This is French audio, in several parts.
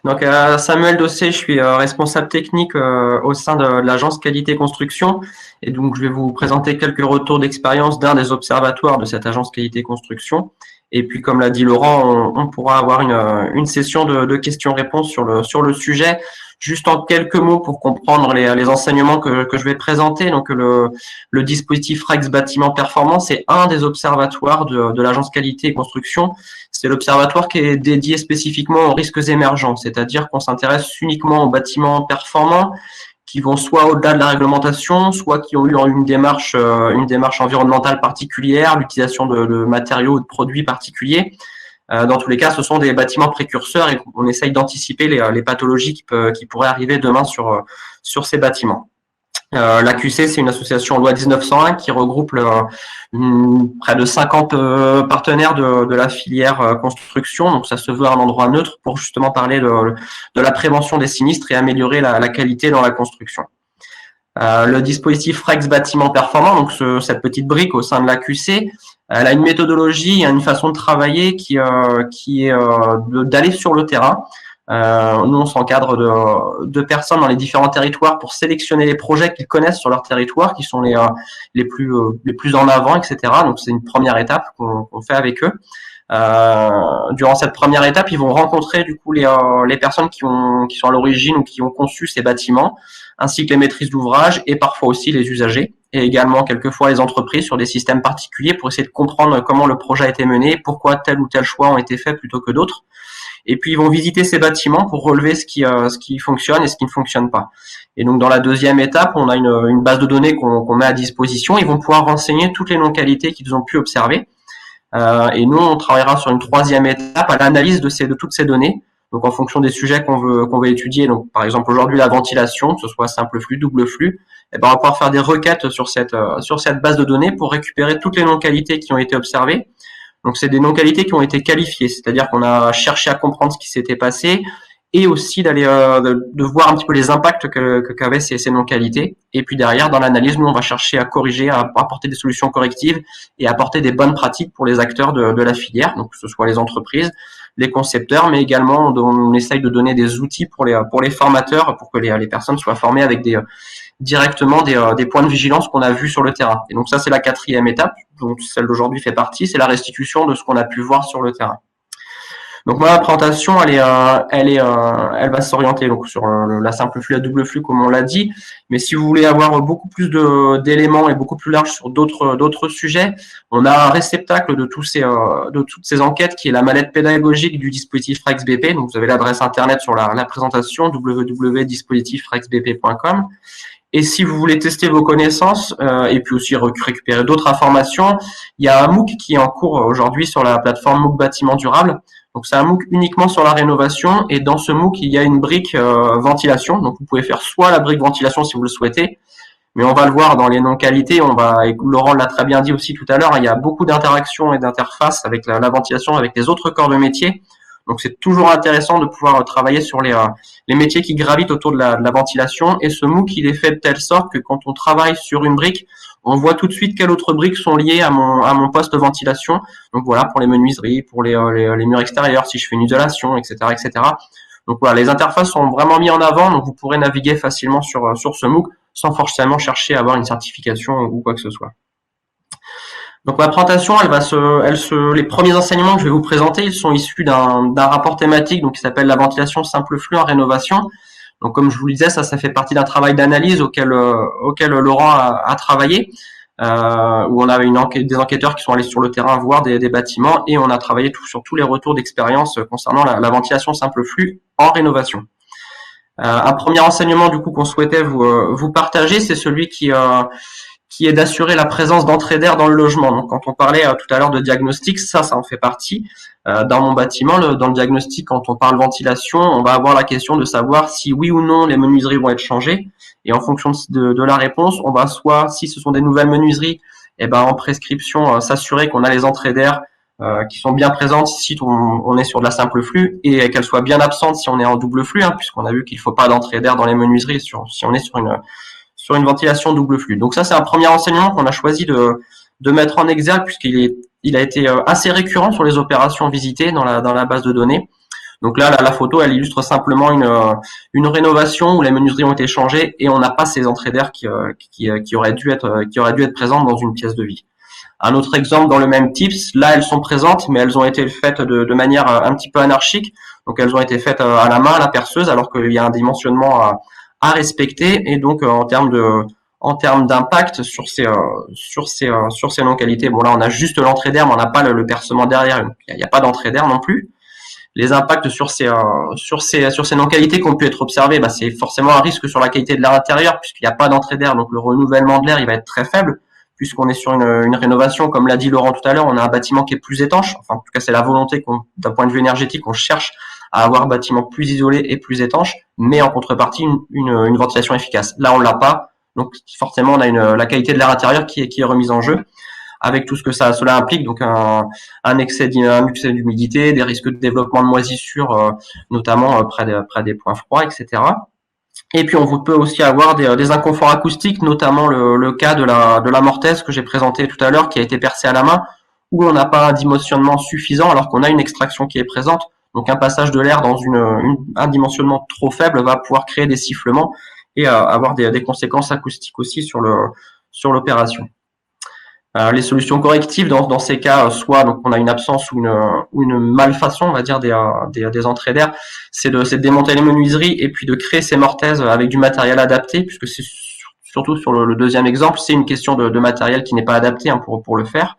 Donc, Samuel Dossé, je suis responsable technique au sein de l'agence qualité construction. Et donc, je vais vous présenter quelques retours d'expérience d'un des observatoires de cette agence qualité construction. Et puis, comme l'a dit Laurent, on pourra avoir une session de questions-réponses sur le sujet. Juste en quelques mots pour comprendre les enseignements que je vais présenter. Donc, le dispositif REX Bâtiment Performance est un des observatoires de l'agence qualité et construction. C'est l'observatoire qui est dédié spécifiquement aux risques émergents, c'est-à-dire qu'on s'intéresse uniquement aux bâtiments performants qui vont soit au-delà de la réglementation, soit qui ont eu une démarche environnementale particulière, l'utilisation de matériaux ou de produits particuliers. Dans tous les cas, ce sont des bâtiments précurseurs et on essaye d'anticiper les pathologies qui pourraient arriver demain sur ces bâtiments. L'AQC, c'est une association loi 1901 qui regroupe près de 50 partenaires de la filière construction. Donc, ça se veut un endroit neutre pour justement parler de la prévention des sinistres et améliorer la qualité dans la construction. Le dispositif Rex Bâtiment Performant, donc cette petite brique au sein de l'AQC, elle a une méthodologie, une façon de travailler qui est d'aller sur le terrain. Nous, on s'encadre de personnes dans les différents territoires pour sélectionner les projets qu'ils connaissent sur leur territoire, qui sont les plus en avant, etc. Donc, c'est une première étape qu'on fait avec eux. Durant cette première étape, ils vont rencontrer du coup les personnes qui sont à l'origine ou qui ont conçu ces bâtiments, ainsi que les maîtrises d'ouvrage et parfois aussi les usagers, et également quelquefois les entreprises sur des systèmes particuliers pour essayer de comprendre comment le projet a été mené, pourquoi tel ou tel choix ont été faits plutôt que d'autres. Et puis ils vont visiter ces bâtiments pour relever ce qui fonctionne et ce qui ne fonctionne pas. Et donc dans la deuxième étape, on a une base de données qu'on met à disposition. Ils vont pouvoir renseigner toutes les non-qualités qu'ils ont pu observer. Et nous, on travaillera sur une troisième étape à l'analyse de toutes ces données. Donc, en fonction des sujets qu'on veut étudier. Donc, par exemple, aujourd'hui, la ventilation, que ce soit simple flux, double flux, et ben, on va pouvoir faire des requêtes sur cette base de données pour récupérer toutes les non-qualités qui ont été observées. Donc, c'est des non-qualités qui ont été qualifiées. C'est-à-dire qu'on a cherché à comprendre ce qui s'était passé et aussi d'aller de voir un petit peu les impacts qu'avaient ces non-qualités. Et puis derrière, dans l'analyse, nous, on va chercher à corriger, à apporter des solutions correctives et apporter des bonnes pratiques pour les acteurs de la filière, donc que ce soit les entreprises, les concepteurs, mais également on essaye de donner des outils pour les formateurs, pour que les personnes soient formées avec directement des points de vigilance qu'on a vus sur le terrain. Et donc ça, c'est la quatrième étape, donc celle d'aujourd'hui fait partie, c'est la restitution de ce qu'on a pu voir sur le terrain. Donc moi, la présentation, elle va s'orienter donc sur la simple flux, la double flux, comme on l'a dit. Mais si vous voulez avoir beaucoup plus d'éléments et beaucoup plus large sur d'autres sujets, on a un réceptacle de toutes ces enquêtes qui est la mallette pédagogique du dispositif RexBP. Donc vous avez l'adresse internet sur la présentation www.dispositifrexbp.com. Et si vous voulez tester vos connaissances et puis aussi récupérer d'autres informations, il y a un MOOC qui est en cours aujourd'hui sur la plateforme MOOC Bâtiment Durable. Donc c'est un MOOC uniquement sur la rénovation et dans ce MOOC il y a une brique ventilation. Donc vous pouvez faire soit la brique ventilation si vous le souhaitez, mais on va le voir dans les non-qualités. Et Laurent l'a très bien dit aussi tout à l'heure, il y a beaucoup d'interactions et d'interfaces avec la ventilation, avec les autres corps de métier. Donc c'est toujours intéressant de pouvoir travailler sur les métiers qui gravitent autour de la ventilation. Et ce MOOC, il est fait de telle sorte que quand on travaille sur une brique, on voit tout de suite quelles autres briques sont liées à mon poste de ventilation. Donc voilà, pour les menuiseries, pour les murs extérieurs, si je fais une isolation, etc., etc. Donc voilà, les interfaces sont vraiment mises en avant, donc vous pourrez naviguer facilement sur ce MOOC sans forcément chercher à avoir une certification ou quoi que ce soit. Donc ma présentation, les premiers enseignements que je vais vous présenter, ils sont issus d'un rapport thématique donc qui s'appelle la ventilation simple flux en rénovation. Donc comme je vous le disais, ça fait partie d'un travail d'analyse auquel Laurent a travaillé, où on avait des enquêteurs qui sont allés sur le terrain voir des bâtiments et on a travaillé sur tous les retours d'expérience concernant la ventilation simple flux en rénovation. Un premier enseignement du coup qu'on souhaitait vous partager, c'est celui qui est d'assurer la présence d'entrée d'air dans le logement. Donc, quand on parlait tout à l'heure de diagnostic, ça en fait partie. Dans mon bâtiment, dans le diagnostic, quand on parle ventilation, on va avoir la question de savoir si oui ou non les menuiseries vont être changées. Et en fonction de la réponse, on va soit, si ce sont des nouvelles menuiseries, en prescription, s'assurer qu'on a les entrées d'air qui sont bien présentes si on est sur de la simple flux et qu'elles soient bien absentes si on est en double flux, puisqu'on a vu qu'il ne faut pas d'entrée d'air dans les menuiseries si on est sur une ventilation double flux. Donc ça, c'est un premier enseignement qu'on a choisi de mettre en exergue puisqu'il a été assez récurrent sur les opérations visitées dans la base de données. Donc là, la photo, elle illustre simplement une rénovation où les menuiseries ont été changées et on n'a pas ces entrées d'air qui auraient dû être présentes dans une pièce de vie. Un autre exemple dans le même tips, là elles sont présentes, mais elles ont été faites de manière un petit peu anarchique. Donc elles ont été faites à la main, à la perceuse, alors qu'il y a un dimensionnement à respecter. Et donc en termes d'impact sur ces non-qualités, bon là on a juste l'entrée d'air, mais on n'a pas le percement derrière. Il n'y a pas d'entrée d'air non plus. Les impacts sur ces non-qualités qui ont pu être observées, bah, c'est forcément un risque sur la qualité de l'air intérieur puisqu'il n'y a pas d'entrée d'air, donc le renouvellement de l'air il va être très faible puisqu'on est sur une rénovation, comme l'a dit Laurent tout à l'heure, on a un bâtiment qui est plus étanche. Enfin, en tout cas, c'est la volonté d'un point de vue énergétique, on cherche à avoir un bâtiment plus isolé et plus étanche, mais en contrepartie une ventilation efficace. Là, on l'a pas, donc forcément, on a la qualité de l'air intérieur qui est remise en jeu, avec tout ce que cela implique, donc un excès d'humidité, des risques de développement de moisissures, notamment près des points froids, etc. Et puis on peut aussi avoir des inconforts acoustiques, notamment le cas de la mortaise que j'ai présenté tout à l'heure, qui a été percée à la main, où on n'a pas un dimensionnement suffisant alors qu'on a une extraction qui est présente. Donc un passage de l'air dans un dimensionnement trop faible va pouvoir créer des sifflements et avoir des conséquences acoustiques aussi sur l'opération. Les solutions correctives dans ces cas, soit donc on a une absence ou une malfaçon, on va dire, des entrées d'air, c'est de démonter les menuiseries et puis de créer ces mortaises avec du matériel adapté, puisque c'est surtout sur le deuxième exemple, c'est une question de matériel qui n'est pas adapté pour le faire.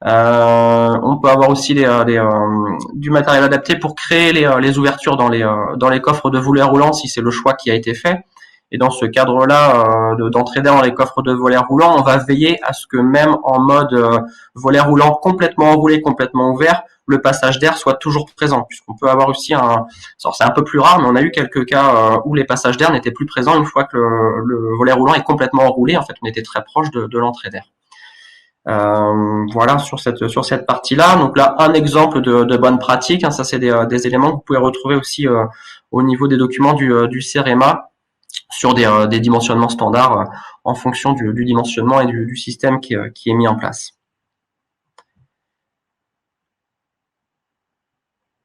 On peut avoir aussi du matériel adapté pour créer les ouvertures dans les coffres de volets roulants si c'est le choix qui a été fait. Et dans ce cadre-là, d'entrée d'air dans les coffres de volets roulants, on va veiller à ce que même en mode volet roulant complètement enroulé, complètement ouvert, le passage d'air soit toujours présent, puisqu'on peut avoir aussi c'est un peu plus rare, mais on a eu quelques cas où les passages d'air n'étaient plus présents une fois que le volet roulant est complètement enroulé. En fait, on était très proche de l'entrée d'air. Voilà sur cette partie-là. Donc là, un exemple de bonne pratique. Ça, c'est des éléments que vous pouvez retrouver aussi au niveau des documents du CEREMA sur des dimensionnements standards en fonction du dimensionnement et du système qui est mis en place.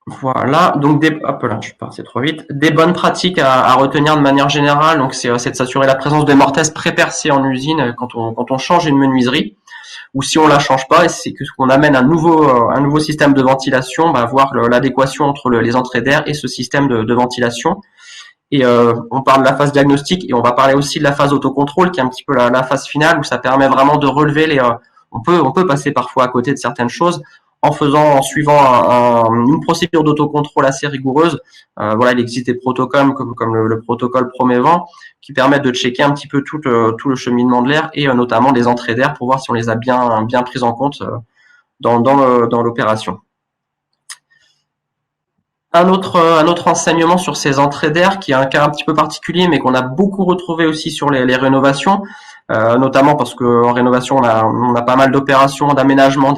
Voilà, donc hop là, je suis passé trop vite. Des bonnes pratiques à retenir de manière générale, donc c'est de s'assurer la présence de mortaises pré-percées en usine quand on change une menuiserie, ou si on la change pas, c'est qu'on amène un nouveau système de ventilation, voir l'adéquation entre les entrées d'air et ce système de ventilation. Et on parle de la phase diagnostique et on va parler aussi de la phase autocontrôle qui est un petit peu la phase finale où ça permet vraiment de relever on peut passer parfois à côté de certaines choses en suivant une procédure d'autocontrôle assez rigoureuse. Voilà, il existe des protocoles comme le protocole Promévent qui permettent de checker un petit peu tout le cheminement de l'air et notamment les entrées d'air pour voir si on les a bien prises en compte dans l'opération. Un autre enseignement sur ces entrées d'air qui est un cas un petit peu particulier mais qu'on a beaucoup retrouvé aussi sur les rénovations, notamment parce qu'en rénovation on a pas mal d'opérations d'aménagement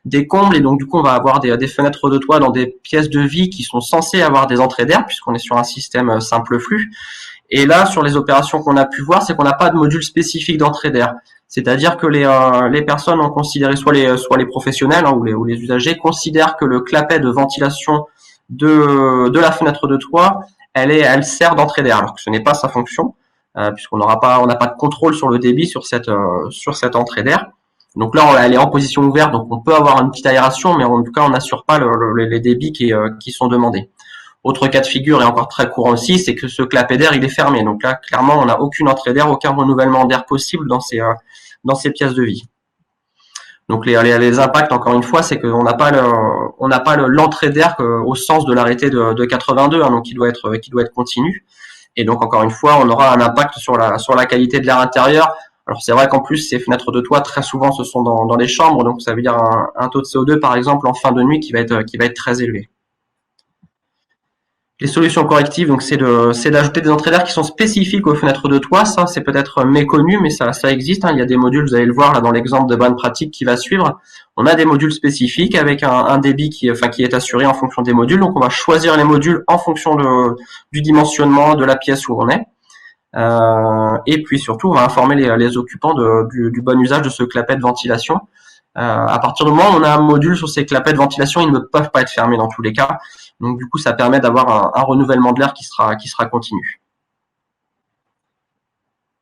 des combles et donc du coup on va avoir des fenêtres de toit dans des pièces de vie qui sont censées avoir des entrées d'air puisqu'on est sur un système simple flux. Et là sur les opérations qu'on a pu voir, c'est qu'on n'a pas de module spécifique d'entrée d'air. C'est-à-dire que les personnes ont considéré, soit les professionnels ou les usagers considèrent que le clapet de ventilation de la fenêtre de toit, elle sert d'entrée d'air, alors que ce n'est pas sa fonction, puisqu'on n'a pas de contrôle sur le débit sur cette entrée d'air. Donc là, elle est en position ouverte, donc on peut avoir une petite aération, mais en tout cas, on n'assure pas les débits qui sont demandés. Autre cas de figure et encore très courant aussi, c'est que ce clapet d'air, il est fermé. Donc là, clairement, on n'a aucune entrée d'air, aucun renouvellement d'air possible dans ces pièces de vie. Donc les impacts, encore une fois, c'est qu'on n'a pas l'entrée d'air au sens de l'arrêté de 82, donc qui doit être continu. Et donc encore une fois, on aura un impact sur la qualité de l'air intérieur. Alors c'est vrai qu'en plus ces fenêtres de toit très souvent ce sont dans des chambres, donc ça veut dire un taux de CO2 par exemple en fin de nuit qui va être très élevé. Les solutions correctives, donc c'est d'ajouter des entrées d'air qui sont spécifiques aux fenêtres de toit. Ça, c'est peut-être méconnu, mais ça existe. Il y a des modules, vous allez le voir là dans l'exemple de bonne pratique qui va suivre. On a des modules spécifiques avec un débit qui est assuré en fonction des modules. Donc on va choisir les modules en fonction du dimensionnement de la pièce où on est. Et puis surtout, on va informer les occupants du bon usage de ce clapet de ventilation. À partir du moment où on a un module sur ces clapets de ventilation, ils ne peuvent pas être fermés dans tous les cas. Donc du coup, ça permet d'avoir un renouvellement de l'air qui sera continu.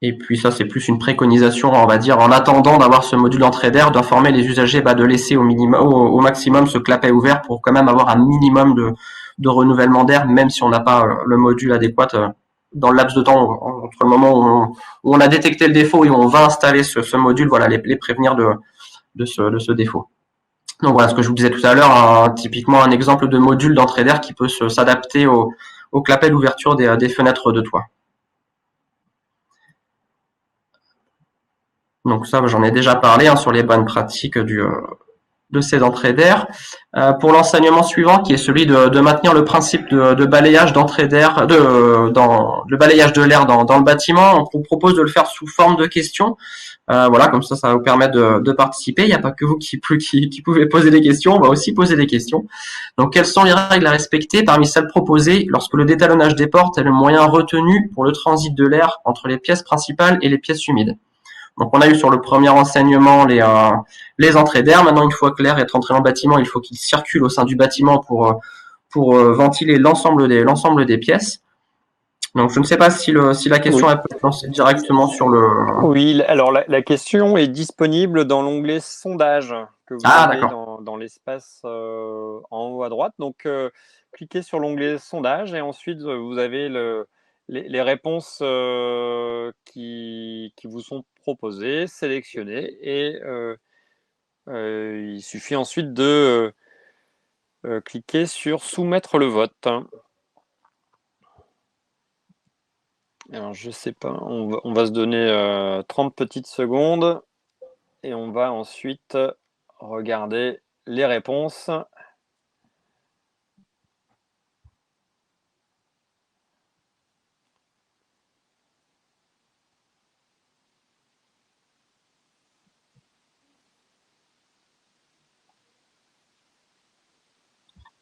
Et puis ça, c'est plus une préconisation, on va dire, en attendant d'avoir ce module d'entrée d'air, d'informer les usagers de laisser au maximum ce clapet ouvert pour quand même avoir un minimum de renouvellement d'air, même si on n'a pas le module adéquat dans le laps de temps entre le moment où on a détecté le défaut et où on va installer ce module, voilà, les prévenir de ce défaut. Donc voilà ce que je vous disais tout à l'heure, typiquement un exemple de module d'entrée d'air qui peut s'adapter au clapet d'ouverture des fenêtres de toit. Donc ça, j'en ai déjà parlé sur les bonnes pratiques de ces entrées d'air. Pour l'enseignement suivant, qui est celui de maintenir le principe de balayage d'entrée d'air, le balayage de l'air dans le bâtiment, on vous propose de le faire sous forme de questions. Voilà, comme ça va vous permettre de participer. Il n'y a pas que vous qui pouvez poser des questions, on va aussi poser des questions. Donc, quelles sont les règles à respecter parmi celles proposées lorsque le détalonnage des portes est le moyen retenu pour le transit de l'air entre les pièces principales et les pièces humides? Donc, on a eu sur le premier enseignement les entrées d'air. Maintenant, une fois que l'air est rentré dans le bâtiment, il faut qu'il circule au sein du bâtiment pour ventiler l'ensemble des pièces. Donc, je ne sais pas si la question Oui. peut être lancée directement sur le... Oui, alors la question est disponible dans l'onglet sondage que vous avez dans l'espace en haut à droite. Donc, cliquez sur l'onglet sondage et ensuite vous avez les réponses qui vous sont proposées, sélectionnées et il suffit ensuite de cliquer sur soumettre le vote. Alors, je sais pas, on va se donner 30 petites secondes et on va ensuite regarder les réponses.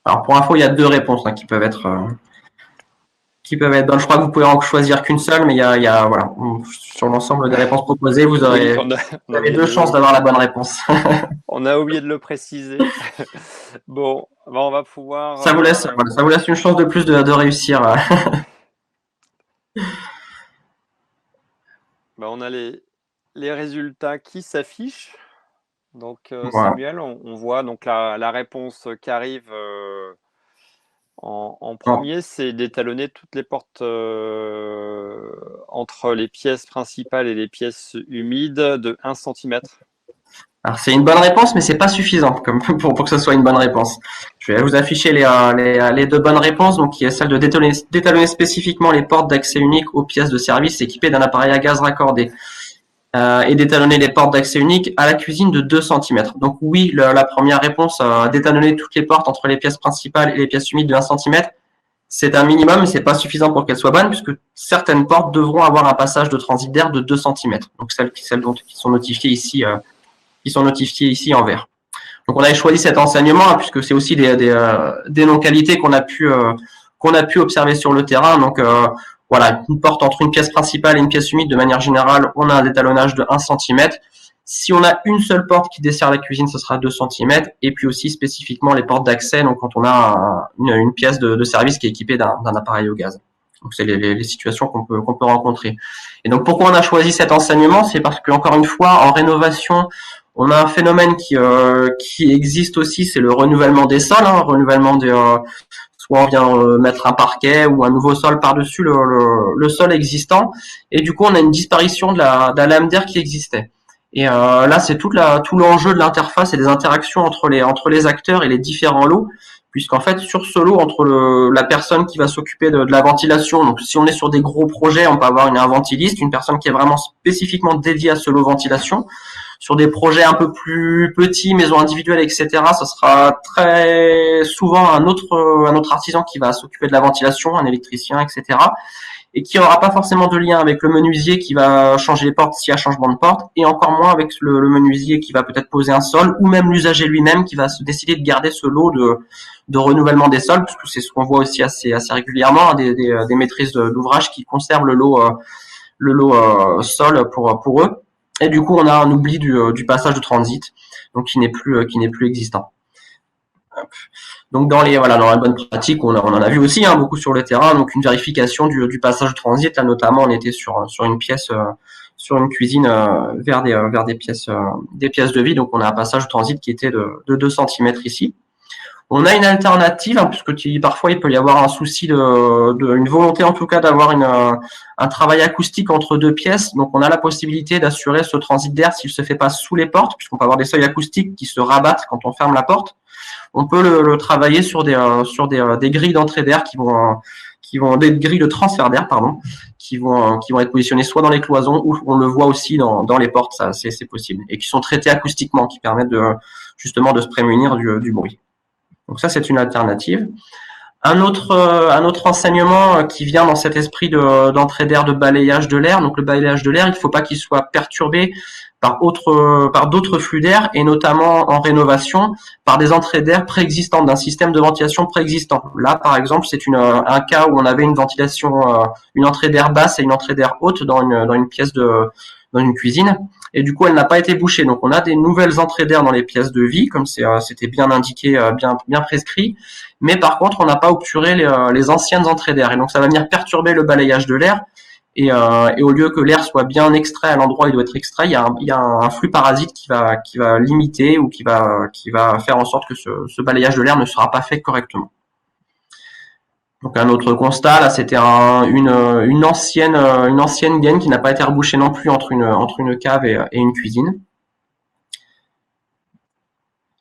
Alors pour info, il y a 2 réponses qui peuvent être bonnes. Je crois que vous pouvez en choisir qu'une seule, mais il y a voilà, sur l'ensemble des réponses proposées, vous avez 2 chances d'avoir la bonne réponse. On a oublié de le préciser. Bon, on va pouvoir. Ça vous laisse une chance de plus de réussir. On a les résultats qui s'affichent. Donc Voilà. Samuel, on voit donc la réponse qui arrive en premier, c'est d'étalonner toutes les portes entre les pièces principales et les pièces humides de 1 cm. Alors c'est une bonne réponse, mais c'est pas suffisant pour que ce soit une bonne réponse. Je vais vous afficher les 2 bonnes réponses, donc qui est celle de d'étalonner spécifiquement les portes d'accès unique aux pièces de service équipées d'un appareil à gaz raccordé. Et d'étalonner les portes d'accès unique à la cuisine de 2 cm. Donc oui, la première réponse, d'étalonner toutes les portes entre les pièces principales et les pièces humides de 1 cm, c'est un minimum, mais c'est pas suffisant pour qu'elles soient bonnes, puisque certaines portes devront avoir un passage de transit d'air de 2 cm. Donc celles qui sont notifiées ici, en vert. Donc on avait choisi cet enseignement puisque c'est aussi des non-qualités qu'on a pu observer sur le terrain. Donc voilà, une porte entre une pièce principale et une pièce humide, de manière générale, on a un détalonnage de 1 cm. Si on a une seule porte qui dessert la cuisine, ce sera 2 cm. Et puis aussi spécifiquement les portes d'accès, donc quand on a une pièce de service qui est équipée d'un appareil au gaz. Donc c'est les situations qu'on peut rencontrer. Et donc pourquoi on a choisi cet enseignement? C'est parce que, encore une fois, en rénovation, on a un phénomène qui existe aussi, c'est le renouvellement des sols, renouvellement soit on vient mettre un parquet ou un nouveau sol par-dessus le sol existant, et du coup on a une disparition de la lame d'air qui existait. Et là c'est tout l'enjeu de l'interface et des interactions entre les acteurs et les différents lots, puisqu'en fait sur ce lot, entre la personne qui va s'occuper de la ventilation, donc si on est sur des gros projets, on peut avoir un ventiliste, une personne qui est vraiment spécifiquement dédiée à ce lot ventilation. Sur des projets un peu plus petits, maisons individuelles, etc., ce sera très souvent un autre artisan qui va s'occuper de la ventilation, un électricien, etc., et qui n'aura pas forcément de lien avec le menuisier qui va changer les portes s'il y a changement de porte, et encore moins avec le menuisier qui va peut-être poser un sol, ou même l'usager lui-même qui va se décider de garder ce lot de renouvellement des sols, parce que c'est ce qu'on voit aussi assez régulièrement, des maîtrises d'ouvrage qui conservent le lot sol pour eux. Et du coup, on a un oubli du passage de transit, donc qui n'est plus existant. Donc dans les bonnes pratiques, on en a vu aussi beaucoup sur le terrain. Donc une vérification du passage de transit. Là notamment, on était sur une pièce, sur une cuisine vers des pièces de vie. Donc on a un passage de transit qui était de 2 cm ici. On a une alternative, puisque parfois il peut y avoir un souci une volonté en tout cas d'avoir un travail acoustique entre deux pièces. Donc on a la possibilité d'assurer ce transit d'air s'il se fait pas sous les portes, puisqu'on peut avoir des seuils acoustiques qui se rabattent quand on ferme la porte. On peut le travailler sur des grilles d'entrée d'air qui vont des grilles de transfert d'air, pardon, qui vont être positionnées soit dans les cloisons ou on le voit aussi dans les portes, ça c'est possible, et qui sont traitées acoustiquement, qui permettent justement de se prémunir du bruit. Donc ça, c'est une alternative. Un autre enseignement qui vient dans cet esprit d'entrée d'air, de balayage de l'air. Donc le balayage de l'air, il ne faut pas qu'il soit perturbé par d'autres flux d'air, et notamment en rénovation, par des entrées d'air préexistantes, d'un système de ventilation préexistant. Là, par exemple, c'est un cas où on avait une ventilation, une entrée d'air basse et une entrée d'air haute dans une pièce dans une cuisine. Et du coup, elle n'a pas été bouchée. Donc, on a des nouvelles entrées d'air dans les pièces de vie, comme c'était bien indiqué, bien prescrit. Mais par contre, on n'a pas obturé les anciennes entrées d'air. Et donc, ça va venir perturber le balayage de l'air. Et au lieu que l'air soit bien extrait à l'endroit où il doit être extrait, il y a un flux parasite qui va limiter ou qui va faire en sorte que ce balayage de l'air ne sera pas fait correctement. Donc un autre constat, là, c'était une ancienne gaine qui n'a pas été rebouchée non plus entre une cave et une cuisine.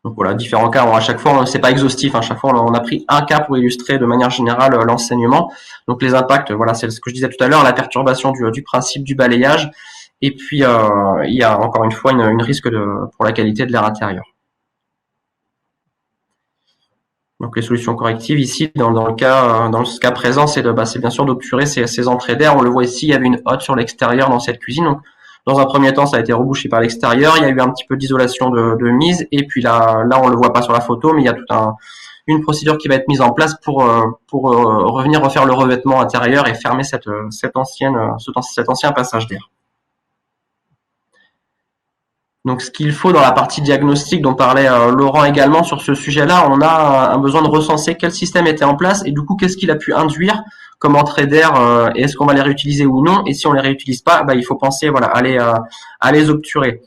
Donc voilà, différents cas. À chaque fois, c'est pas exhaustif. À chaque fois, on a pris un cas pour illustrer de manière générale l'enseignement. Donc les impacts, voilà, c'est ce que je disais tout à l'heure, la perturbation du principe du balayage. Et puis il y a encore une fois une risque pour la qualité de l'air intérieur. Donc les solutions correctives ici, dans ce cas présent, c'est bien sûr d'obturer ces entrées d'air. On le voit ici, il y avait une hotte sur l'extérieur dans cette cuisine. Donc, dans un premier temps, ça a été rebouché par l'extérieur. Il y a eu un petit peu d'isolation de mise. Et puis là, on le voit pas sur la photo, mais il y a toute une procédure qui va être mise en place pour revenir refaire le revêtement intérieur et fermer cet ancien passage d'air. Donc, ce qu'il faut dans la partie diagnostic dont parlait Laurent également sur ce sujet-là, on a un besoin de recenser quel système était en place et du coup, qu'est-ce qu'il a pu induire comme entrée d'air et est-ce qu'on va les réutiliser ou non. Et si on les réutilise pas, il faut penser à les obturer.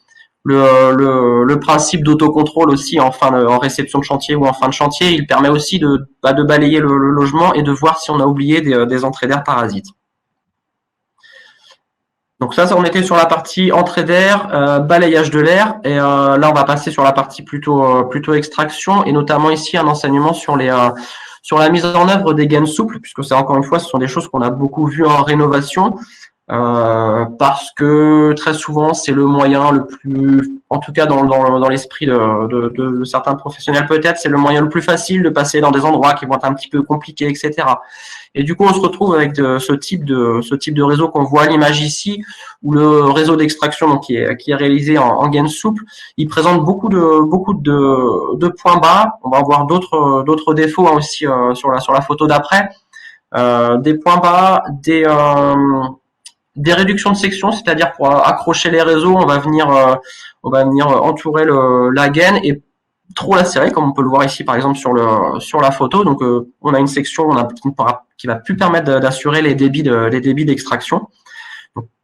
Le principe d'autocontrôle aussi en réception de chantier ou en fin de chantier, il permet aussi de balayer le logement et de voir si on a oublié des entrées d'air parasites. Donc ça, on était sur la partie entrée d'air, balayage de l'air, et là on va passer sur la partie plutôt extraction, et notamment ici un enseignement sur la mise en œuvre des gaines souples, puisque c'est encore une fois, ce sont des choses qu'on a beaucoup vues en rénovation, parce que très souvent c'est le moyen le plus, en tout cas dans l'esprit de certains professionnels peut-être, c'est le moyen le plus facile de passer dans des endroits qui vont être un petit peu compliqués, etc. Et du coup, on se retrouve avec ce type de réseau qu'on voit à l'image ici, où le réseau d'extraction donc qui est réalisé en gaine souple, il présente beaucoup de points bas. On va avoir d'autres défauts aussi sur la photo d'après, des points bas, des réductions de section, c'est-à-dire pour accrocher les réseaux, on va venir entourer la gaine et trop la serrer, comme on peut le voir ici par exemple sur la photo. Donc on a une section qui va plus permettre d'assurer les débits d'extraction.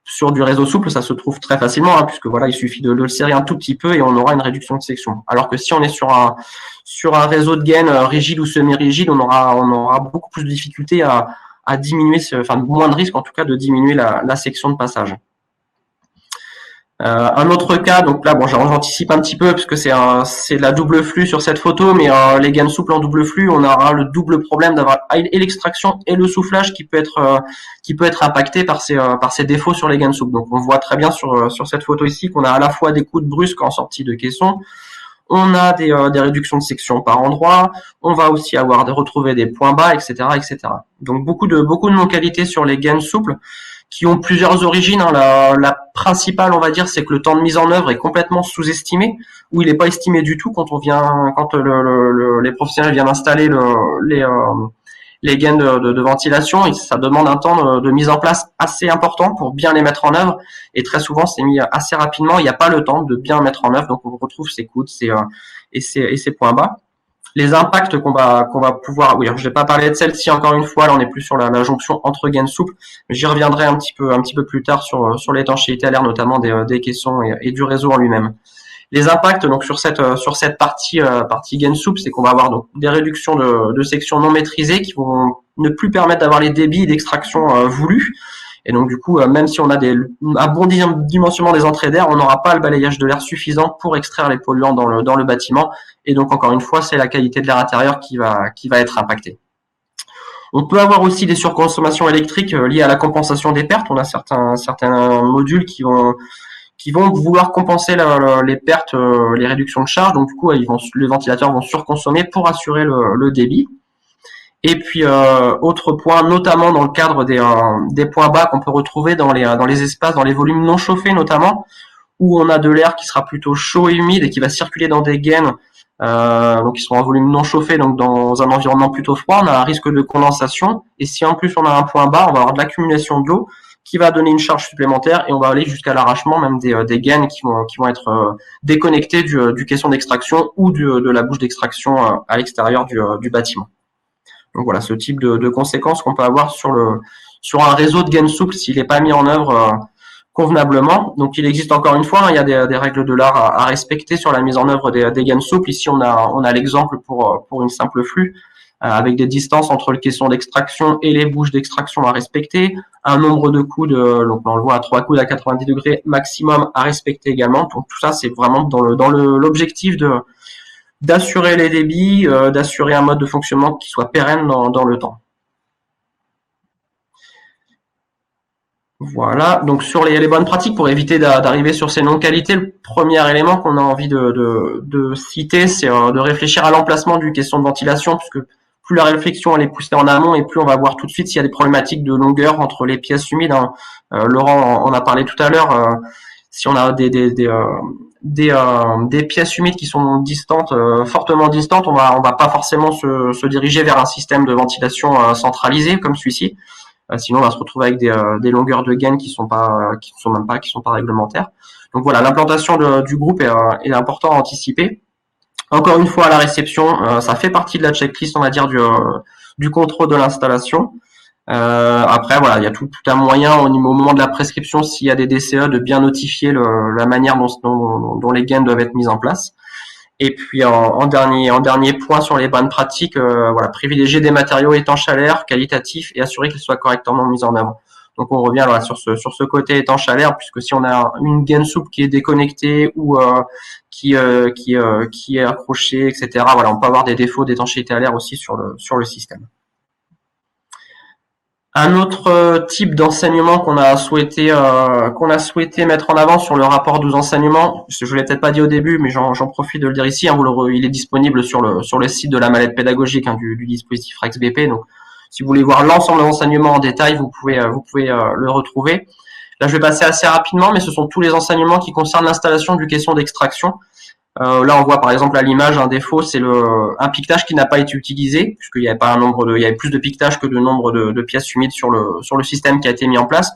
Sur du réseau souple, ça se trouve très facilement, puisque voilà, il suffit de le serrer un tout petit peu et on aura une réduction de section. Alors que si on est sur un réseau de gaine rigide ou semi-rigide, on aura beaucoup plus de difficultés à diminuer, moins de risque en tout cas de diminuer la section de passage. Un autre cas, donc là, j'anticipe un petit peu parce que c'est de la double flux sur cette photo, mais les gaines souples en double flux, on aura le double problème d'avoir et l'extraction et le soufflage qui peut être impacté par ces défauts sur les gaines souples. Donc on voit très bien sur cette photo ici qu'on a à la fois des coups de brusque en sortie de caisson, on a des réductions de section par endroit, on va aussi retrouver des points bas, etc., etc. Donc beaucoup de non-qualité sur les gaines souples, qui ont plusieurs origines. La principale, on va dire, c'est que le temps de mise en œuvre est complètement sous-estimé, ou il n'est pas estimé du tout quand les professionnels viennent installer les gaines de ventilation, et ça demande un temps de mise en place assez important pour bien les mettre en œuvre, et très souvent c'est mis assez rapidement, il n'y a pas le temps de bien mettre en œuvre, donc on retrouve ces coudes et ces points bas. Les impacts qu'on va pouvoir, oui, je n'ai pas parlé de celle-ci encore une fois, là on est plus sur la jonction entre gaines souples, mais j'y reviendrai un petit peu plus tard sur l'étanchéité à l'air, notamment des caissons et du réseau en lui-même. Les impacts donc sur cette partie gaine souple, c'est qu'on va avoir donc des réductions de sections non maîtrisées qui vont ne plus permettre d'avoir les débits d'extraction voulus. Et donc du coup, même si on a un bon dimensionnement des entrées d'air, on n'aura pas le balayage de l'air suffisant pour extraire les polluants dans le bâtiment. Et donc encore une fois, c'est la qualité de l'air intérieur qui va être impactée. On peut avoir aussi des surconsommations électriques liées à la compensation des pertes. On a certains modules qui vont vouloir compenser les pertes, les réductions de charge. Donc du coup, les ventilateurs vont surconsommer pour assurer le débit. Et puis autre point, notamment dans le cadre des points bas qu'on peut retrouver dans les espaces, dans les volumes non chauffés notamment, où on a de l'air qui sera plutôt chaud et humide et qui va circuler dans des gaines, donc qui seront en volume non chauffé, donc dans un environnement plutôt froid, on a un risque de condensation. Et si en plus on a un point bas, on va avoir de l'accumulation de l'eau qui va donner une charge supplémentaire et on va aller jusqu'à l'arrachement même des gaines qui vont être déconnectées du caisson d'extraction ou de la bouche d'extraction à l'extérieur du bâtiment. Donc voilà, ce type de conséquences qu'on peut avoir sur un réseau de gaines souples s'il n'est pas mis en œuvre convenablement. Donc il existe encore une fois, il y a des règles de l'art à respecter sur la mise en œuvre des gaines souples. Ici on a l'exemple pour une simple flux avec des distances entre le caisson d'extraction et les bouches d'extraction à respecter, un nombre de coudes, donc on le voit à 3 coudes à 90 degrés maximum à respecter également. Donc tout ça c'est vraiment dans l'objectif d'assurer les débits, d'assurer un mode de fonctionnement qui soit pérenne dans le temps. Voilà, donc sur les bonnes pratiques pour éviter d'arriver sur ces non-qualités, le premier élément qu'on a envie de citer, c'est de réfléchir à l'emplacement du caisson de ventilation, puisque plus la réflexion elle est poussée en amont et plus on va voir tout de suite s'il y a des problématiques de longueur entre les pièces humides. Laurent en a parlé tout à l'heure, si on a des pièces humides qui sont distantes, fortement distantes, on va pas forcément se diriger vers un système de ventilation centralisé comme celui-ci. Sinon, on va se retrouver avec des longueurs de gaines qui sont pas réglementaires. Donc voilà, l'implantation du groupe est important à anticiper. Encore une fois, à la réception, ça fait partie de la checklist, on va dire, du contrôle de l'installation. Après, voilà, il y a tout un moyen au moment de la prescription, s'il y a des DCE, de bien notifier la manière dont les gaines doivent être mises en place. Et puis en dernier point sur les bonnes pratiques, voilà, privilégier des matériaux étanches à l'air, qualitatifs et assurer qu'ils soient correctement mis en œuvre. Donc on revient voilà, sur ce côté étanche à l'air, puisque si on a une gaine souple qui est déconnectée ou qui est accrochée, etc. Voilà, on peut avoir des défauts d'étanchéité à l'air aussi sur le système. Un autre type d'enseignement qu'on a souhaité mettre en avant sur le rapport 12 enseignements, je ne l'ai peut-être pas dit au début, mais j'en profite de le dire ici. Il est disponible sur le site de la mallette pédagogique du dispositif RexBP. Donc, si vous voulez voir l'ensemble des enseignements en détail, vous pouvez le retrouver. Là, je vais passer assez rapidement, mais ce sont tous les enseignements qui concernent l'installation du caisson d'extraction. Là, on voit par exemple à l'image un défaut, c'est un piquetage qui n'a pas été utilisé, puisqu'il y avait pas il y avait plus de piquetage que de nombre de pièces humides sur le système qui a été mis en place.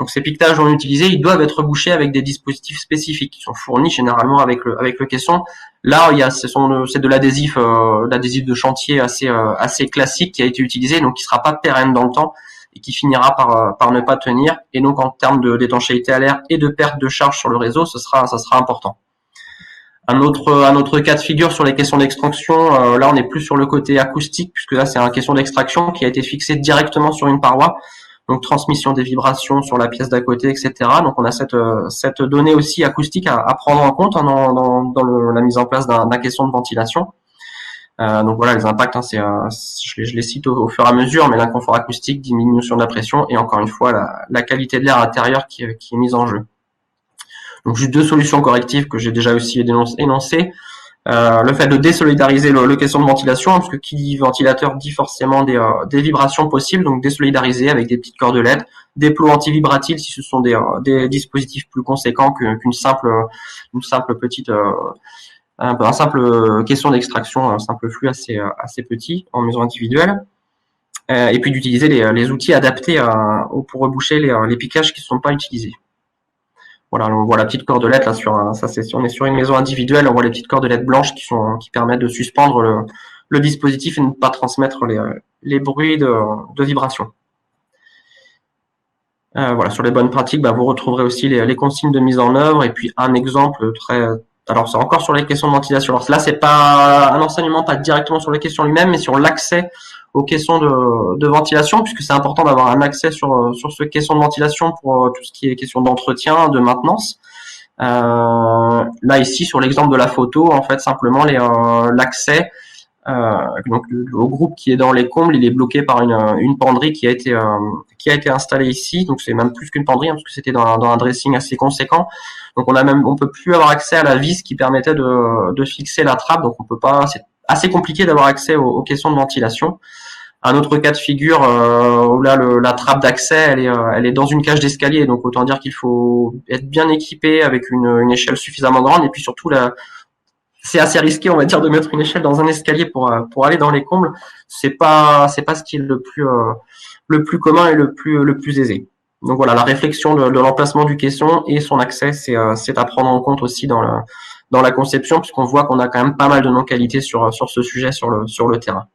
Donc ces piquetages non utilisés, ils doivent être bouchés avec des dispositifs spécifiques qui sont fournis généralement avec le caisson. Là, c'est de l'adhésif de chantier assez classique qui a été utilisé, donc qui sera pas pérenne dans le temps et qui finira par ne pas tenir. Et donc en termes d'étanchéité à l'air et de perte de charge sur le réseau, ça sera important. Un autre cas de figure sur les questions d'extraction, là on est plus sur le côté acoustique, puisque là c'est un question d'extraction qui a été fixé directement sur une paroi, donc transmission des vibrations sur la pièce d'à côté, etc. Donc on a cette donnée aussi acoustique à prendre en compte dans la mise en place d'un caisson de ventilation. Donc voilà, les impacts, je les cite au fur et à mesure, mais l'inconfort acoustique, diminution de la pression et encore une fois la qualité de l'air intérieur qui est mise en jeu. Donc juste deux solutions correctives que j'ai déjà aussi énoncées. Le fait de désolidariser le caisson de ventilation, parce que qui dit ventilateur dit forcément des vibrations possibles, donc désolidariser avec des petites cordelettes, des plots anti-vibratiles si ce sont des dispositifs plus conséquents qu'une simple petite un simple caisson d'extraction, un simple flux assez petit en maison individuelle. Et puis d'utiliser les outils adaptés pour reboucher les piquages qui ne sont pas utilisés. Voilà, on voit la petite cordelette là si on est sur une maison individuelle, on voit les petites cordelettes blanches qui permettent de suspendre le dispositif et ne pas transmettre les bruits de vibration. Voilà, sur les bonnes pratiques, vous retrouverez aussi les consignes de mise en œuvre et puis un exemple très. Alors c'est encore sur les questions de ventilation. Alors là, c'est pas un enseignement pas directement sur les questions lui-même, mais sur l'accès aux questions de ventilation, puisque c'est important d'avoir un accès sur ces questions de ventilation pour tout ce qui est question d'entretien, de maintenance. Là ici sur l'exemple de la photo, en fait simplement l'accès. Donc au groupe qui est dans les combles, il est bloqué par une penderie qui a été installée ici. Donc c'est même plus qu'une penderie, parce que c'était dans un dressing assez conséquent. Donc on peut plus avoir accès à la vis qui permettait de fixer la trappe. Donc on peut pas. C'est assez compliqué d'avoir accès aux questions de ventilation. Un autre cas de figure où là la trappe d'accès elle est dans une cage d'escalier. Donc autant dire qu'il faut être bien équipé avec une échelle suffisamment grande et puis surtout c'est assez risqué, on va dire, de mettre une échelle dans un escalier pour aller dans les combles. C'est pas ce qui est le plus commun et le plus aisé. Donc voilà, la réflexion de l'emplacement du caisson et son accès, c'est à prendre en compte aussi dans la conception, puisqu'on voit qu'on a quand même pas mal de non-qualité sur ce sujet sur le terrain.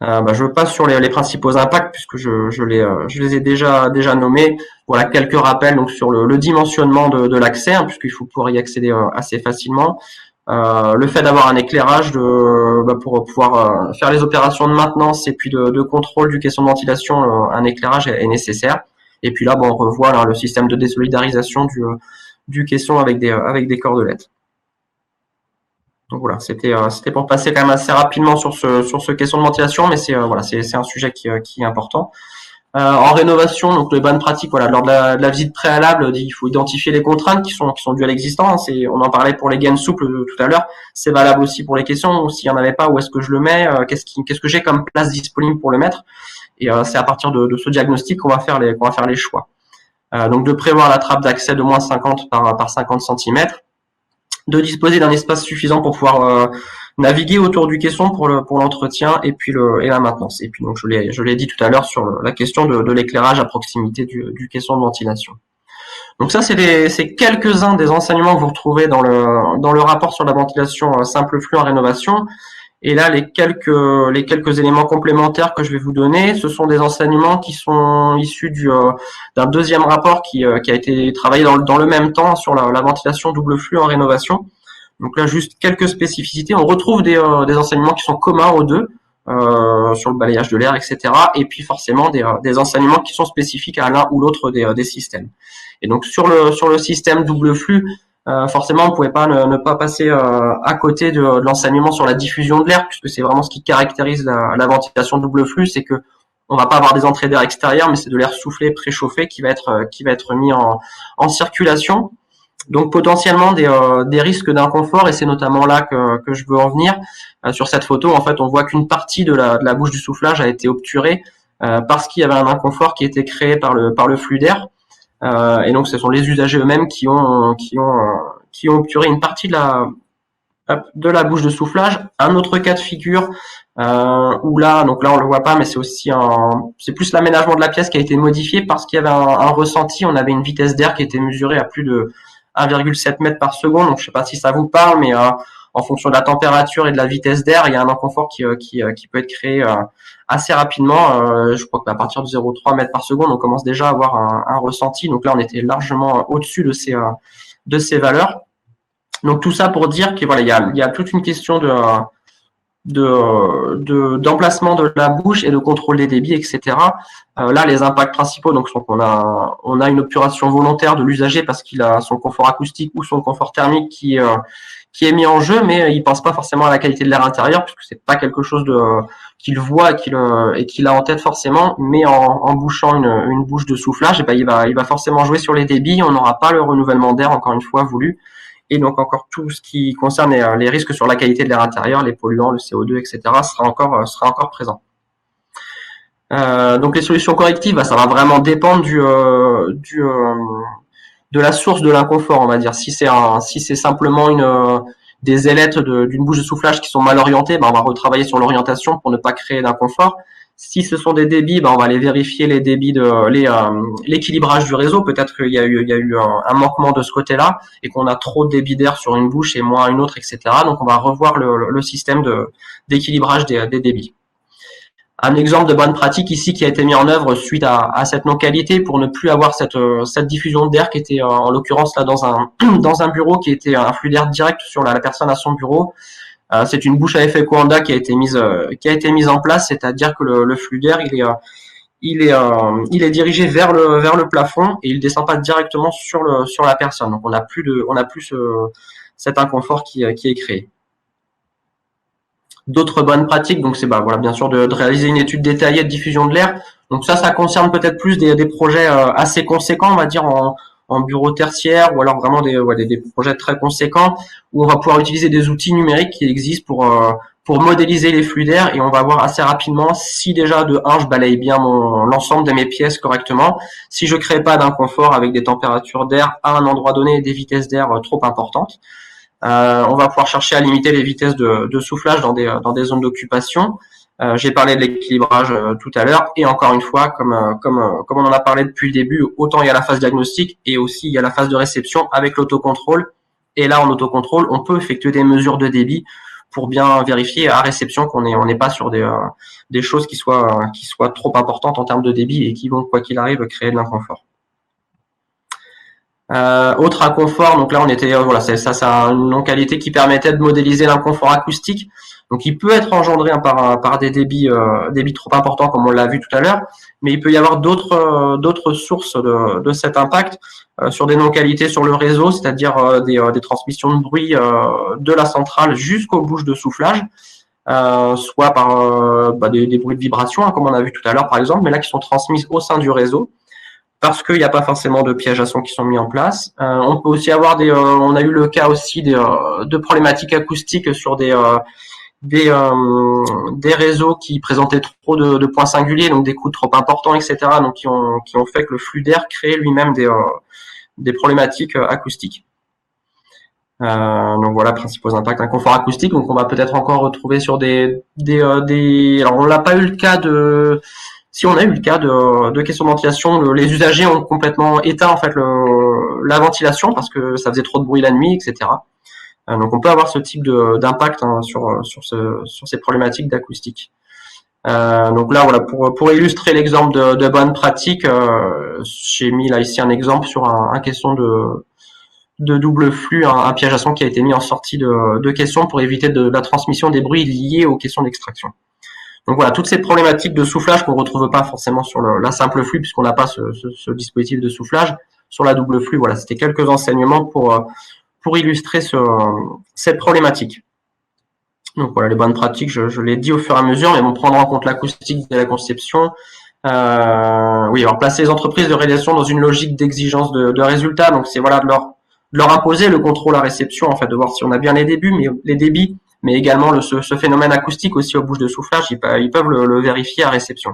Je passe sur les principaux impacts puisque je les ai déjà nommés. Voilà quelques rappels donc sur le dimensionnement de l'accès, puisqu'il faut pouvoir y accéder assez facilement. Le fait d'avoir un éclairage pour pouvoir faire les opérations de maintenance et puis de contrôle du caisson de ventilation, un éclairage est nécessaire. Et puis là, on revoit là, le système de désolidarisation du caisson avec des cordelettes. Donc voilà, c'était pour passer quand même assez rapidement sur ce question de ventilation, mais c'est un sujet qui est important. En rénovation, donc les bonnes pratiques, voilà, lors de la visite préalable, il faut identifier les contraintes qui sont dues à l'existant. On en parlait pour les gaines souples tout à l'heure, c'est valable aussi pour les caissons. S'il y en avait pas, où est-ce que je le mets, qu'est-ce que j'ai comme place disponible pour le mettre. Et c'est à partir de ce diagnostic qu'on va faire les choix. Donc de prévoir la trappe d'accès de moins 50 par 50 cm. De disposer d'un espace suffisant pour pouvoir naviguer autour du caisson pour l'entretien et puis la maintenance. Et puis donc je l'ai dit tout à l'heure sur la question de l'éclairage à proximité du caisson de ventilation. Donc ça c'est quelques-uns des enseignements que vous retrouvez dans le rapport sur la ventilation simple flux en rénovation. Et là, les quelques éléments complémentaires que je vais vous donner, ce sont des enseignements qui sont issus d'un deuxième rapport qui a été travaillé dans le même temps sur la ventilation double flux en rénovation. Donc là, juste quelques spécificités. On retrouve des enseignements qui sont communs aux deux, sur le balayage de l'air, etc. Et puis forcément des enseignements qui sont spécifiques à l'un ou l'autre des systèmes. Et donc sur le système double flux, forcément, on ne pouvait pas ne pas passer à côté de l'enseignement sur la diffusion de l'air, puisque c'est vraiment ce qui caractérise la ventilation double flux, c'est que on va pas avoir des entrées d'air extérieur, mais c'est de l'air soufflé, préchauffé qui va être mis en circulation. Donc potentiellement des risques d'inconfort, et c'est notamment là que je veux en venir. Sur cette photo, en fait, on voit qu'une partie de la bouche du soufflage a été obturée parce qu'il y avait un inconfort qui était créé par le flux d'air. Et donc ce sont les usagers eux-mêmes qui ont obturé une partie de la bouche de soufflage. Un autre cas de figure où là on le voit pas, mais c'est plus l'aménagement de la pièce qui a été modifié parce qu'il y avait un ressenti. On avait une vitesse d'air qui était mesurée à plus de 1,7 mètres par seconde. Donc je sais pas si ça vous parle, mais en fonction de la température et de la vitesse d'air, il y a un inconfort qui peut être créé assez rapidement. Je crois qu'à partir de 0,3 mètres par seconde, on commence déjà à avoir un ressenti. Donc là, on était largement au-dessus de ces valeurs. Donc tout ça pour dire que voilà, il y a toute une question d'emplacement de la bouche et de contrôle des débits, etc. Là, les impacts principaux donc sont qu'on a une obturation volontaire de l'usager parce qu'il a son confort acoustique ou son confort thermique qui est mis en jeu, mais il pense pas forcément à la qualité de l'air intérieur puisque c'est pas quelque chose qu'il voit et qu'il a en tête forcément. Mais en bouchant une bouche de soufflage, il va forcément jouer sur les débits. On n'aura pas le renouvellement d'air encore une fois voulu. Et donc encore tout ce qui concerne les risques sur la qualité de l'air intérieur, les polluants, le CO2, etc. sera encore présent. Donc les solutions correctives, ça va vraiment dépendre de la source de l'inconfort, on va dire. Si c'est simplement des ailettes d'une bouche de soufflage qui sont mal orientées, on va retravailler sur l'orientation pour ne pas créer d'inconfort. Si ce sont des débits, on va aller vérifier les débits l'équilibrage du réseau. Peut-être qu'il y a eu un manquement de ce côté-là et qu'on a trop de débit d'air sur une bouche et moins une autre, etc. Donc on va revoir le système d'équilibrage des débits. Un exemple de bonne pratique ici qui a été mis en œuvre suite à cette non-qualité pour ne plus avoir cette diffusion d'air qui était en l'occurrence là dans un bureau qui était un flux d'air direct sur la personne à son bureau. C'est une bouche à effet Coanda qui a été mise en place, c'est-à-dire que le flux d'air il est dirigé vers le plafond et il descend pas directement sur la personne. Donc on n'a plus cet inconfort qui est créé. D'autres bonnes pratiques, donc c'est bien sûr de réaliser une étude détaillée de diffusion de l'air. Donc ça concerne peut-être plus des projets assez conséquents, on va dire en bureau tertiaire, ou alors vraiment des projets très conséquents où on va pouvoir utiliser des outils numériques qui existent pour modéliser les flux d'air, et on va voir assez rapidement si déjà de 1 je balaye bien l'ensemble de mes pièces correctement, si je crée pas d'inconfort avec des températures d'air à un endroit donné et des vitesses d'air trop importantes. On va pouvoir chercher à limiter les vitesses de soufflage dans des zones d'occupation. J'ai parlé de l'équilibrage tout à l'heure, et encore une fois, comme on en a parlé depuis le début, autant il y a la phase diagnostique et aussi il y a la phase de réception avec l'autocontrôle. Et là, en autocontrôle, on peut effectuer des mesures de débit pour bien vérifier à réception qu'on n'est pas sur des choses qui soient trop importantes en termes de débit et qui vont, quoi qu'il arrive, créer de l'inconfort. Autre inconfort, donc là on était c'est une non-qualité qui permettait de modéliser l'inconfort acoustique. Donc il peut être engendré par des débits trop importants comme on l'a vu tout à l'heure, mais il peut y avoir d'autres sources de cet impact sur des non-qualités sur le réseau, c'est-à-dire des transmissions de bruit de la centrale jusqu'aux bouches de soufflage, soit par des bruits de vibration, comme on a vu tout à l'heure par exemple, mais là qui sont transmises au sein du réseau, parce qu'il n'y a pas forcément de pièges à son qui sont mis en place. On peut aussi avoir on a eu le cas aussi de problématiques acoustiques sur des réseaux qui présentaient trop de points singuliers, donc des coûts trop importants, etc. Donc qui ont fait que le flux d'air crée lui-même des problématiques acoustiques. Donc voilà, principaux impacts, inconfort acoustique. Donc on va peut-être encore retrouver sur alors on n'a pas eu le cas si on a eu le cas de questions de ventilation, les usagers ont complètement éteint en fait la ventilation parce que ça faisait trop de bruit la nuit, etc. Donc on peut avoir ce type d'impact sur ces problématiques d'acoustique. Donc là voilà, pour illustrer l'exemple de bonne pratique, j'ai mis là ici un exemple sur un question de double flux, un piège à son qui a été mis en sortie de question pour éviter de la transmission des bruits liés aux questions d'extraction. Donc voilà, toutes ces problématiques de soufflage qu'on ne retrouve pas forcément sur la simple flux puisqu'on n'a pas ce dispositif de soufflage. Sur la double flux, voilà, c'était quelques enseignements pour illustrer cette problématique. Donc voilà, les bonnes pratiques, je l'ai dit au fur et à mesure, mais vont prendre en compte l'acoustique de la conception. Oui, alors placer les entreprises de réalisation dans une logique d'exigence de résultats. Donc c'est voilà de leur imposer le contrôle à réception, en fait, de voir si on a bien les débits, mais également ce phénomène acoustique aussi aux bouches de soufflage, ils peuvent le vérifier à réception.